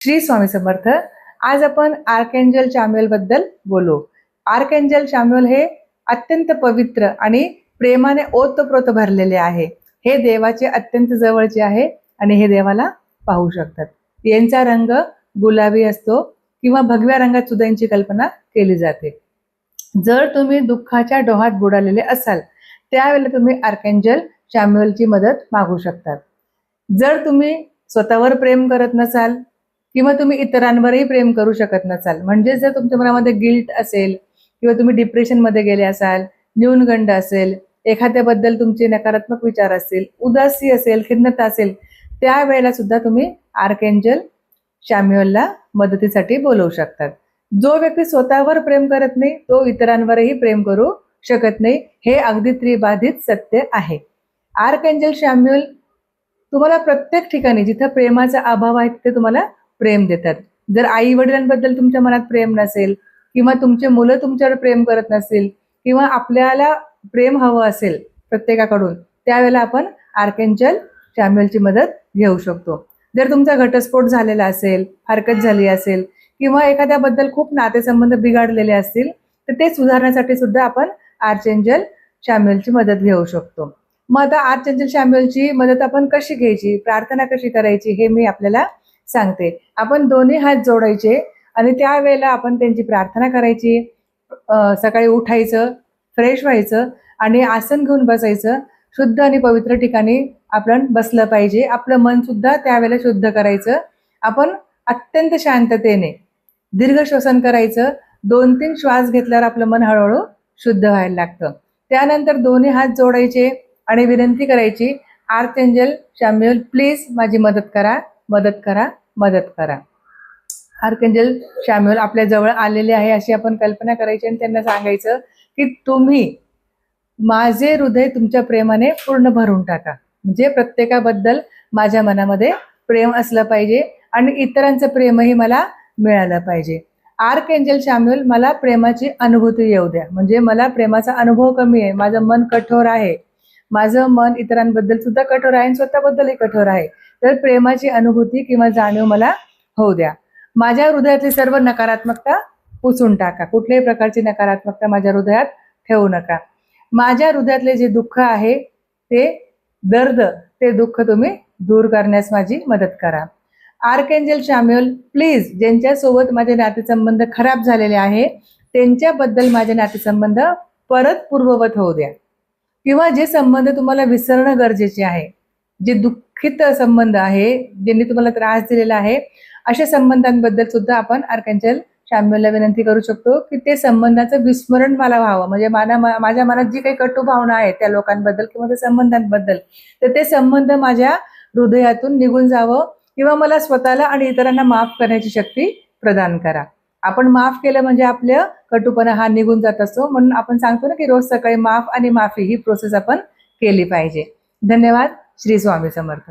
श्री स्वामी समर्थ. आज आपण आर्कएंजल शॅम्युएल बद्दल बोलू. आर्कएंजल शॅम्युएल हे अत्यंत पवित्र आणि प्रेमाने ओतप्रोत भरलेले आहे. हे देवाचे अत्यंत जवळचे आहे आणि हे देवाला पाहू शकतात. यांचा रंग गुलाबी असतो किंवा भगव्या रंगात सुद्धा यांची कल्पना केली जाते. जर तुम्ही दुःखाच्या डोहात बुडालेले असाल त्यावेळेला तुम्ही आर्कएंजल शॅम्युएलची मदत मागू शकतात. जर तुम्ही स्वतःवर प्रेम करत नसाल किंवा तुम्ही इतरांवरही प्रेम करू शकत नसाल, म्हणजे जर तुमच्या मनामध्ये गिल्ट असेल किंवा तुम्ही डिप्रेशनमध्ये गेले असाल, न्यूनगंड असेल, एखाद्याबद्दल तुमचे नकारात्मक विचार असतील, उदासी असेल, खिन्नता असेल, त्यावेळेला सुद्धा तुम्ही आर्कएंजल शॅम्युएलला मदतीसाठी बोलवू शकतात. जो व्यक्ती स्वतःवर प्रेम करत नाही तो इतरांवरही प्रेम करू शकत नाही, हे अगदी त्रिबाधित सत्य आहे. आर्कएंजल शॅम्युएल तुम्हाला प्रत्येक ठिकाणी जिथं प्रेमाचा अभाव आहे तिथे तुम्हाला प्रेम देतात. जर आई वडिलांबद्दल तुमच्या मनात प्रेम नसेल किंवा तुमचे मुलं तुमच्यावर प्रेम करत नसतील किंवा आपल्याला प्रेम हवं असेल प्रत्येकाकडून, त्यावेळेला आपण आर्कएंजल शॅम्युएलची मदत घेऊ शकतो. जर तुमचा घटस्फोट झालेला असेल, हरकत झाली असेल किंवा एखाद्याबद्दल खूप नातेसंबंध बिघडलेले असतील तर ते सुधारण्यासाठी सुद्धा आपण आर्कएंजल शॅम्युएलची मदत घेऊ शकतो. मग आता आर्कएंजल शॅम्युएलची मदत आपण कशी घ्यायची, प्रार्थना कशी करायची हे मी आपल्याला सांगते. आपण दोन्ही हात जोडायचे आणि त्यावेळेला आपण त्यांची प्रार्थना करायची. सकाळी उठायचं, फ्रेश व्हायचं आणि आसन घेऊन बसायचं. शुद्ध आणि पवित्र ठिकाणी आपण बसलं पाहिजे. आपलं मन सुद्धा त्यावेळेला शुद्ध करायचं. आपण अत्यंत शांततेने दीर्घ श्वसन करायचं. 2-3 श्वास घेतल्यावर आपलं मन हळूहळू शुद्ध व्हायला लागतं. त्यानंतर दोन्ही हात जोडायचे आणि विनंती करायची, आर्कएंजल शॅम्युएल प्लीज माझी मदत करा, मदत करा, मदत करा. आर्कएंजल शॅम्युएल आपल्या जवळ आलेले आहे अशी आपण कल्पना करायची आणि त्यांना सांगायचं की तुम्ही माझे हृदय तुमच्या प्रेमाने पूर्ण भरून टाका. म्हणजे प्रत्येकाबद्दल माझ्या मनामध्ये प्रेम असलं पाहिजे आणि इतरांचं प्रेमही मला मिळालं पाहिजे. आर्कएंजल शॅम्युएल मला प्रेमाची अनुभूती येऊ द्या. म्हणजे मला प्रेमाचा अनुभव कमी आहे, माझं मन कठोर आहे, माझं मन इतरांबद्दल सुद्धा कठोर आहे आणि स्वतःबद्दलही कठोर आहे, तर प्रेमाची अनुभूती किंवा जाणीव मला होऊ द्या. माझ्या हृदयातली सर्व नकारात्मकता पुसून टाका. कुठल्याही प्रकारची नकारात्मकता माझ्या हृदयात ठेवू नका. माझ्या हृदयातले जे दुःख आहे ते दर्द, ते दुःख तुम्ही दूर करण्यास माझी मदत करा. आर्कएंजल शॅम्युएल प्लीज ज्यांच्यासोबत माझे नातेसंबंध खराब झालेले आहे त्यांच्याबद्दल माझे नातेसंबंध परत पूर्ववत होऊ द्या. किंवा जे संबंध तुम्हाला विसरणं गरजेचे आहे, जे दुःखित संबंध आहे, ज्यांनी तुम्हाला त्रास दिलेला आहे, अशा संबंधांबद्दल सुद्धा आपण आर्कएंजल शॅम्युएलला विनंती करू शकतो की ते संबंधाचं विस्मरण मला व्हावं. म्हणजे माझ्या मनात जी काही कटू भावना आहे त्या लोकांबद्दल किंवा त्या संबंधांबद्दल, तर ते संबंध माझ्या हृदयातून निघून जावं किंवा मला स्वतःला आणि इतरांना माफ करण्याची शक्ती प्रदान करा. आपण माफ केलं म्हणजे आपल्या कटुपणा हा निघून जात असतो. म्हणून आपण सांगतो ना की रोज सकाळी माफ आणि माफी ही प्रोसेस आपण केली पाहिजे. धन्यवाद. श्री स्वामी समर्थ.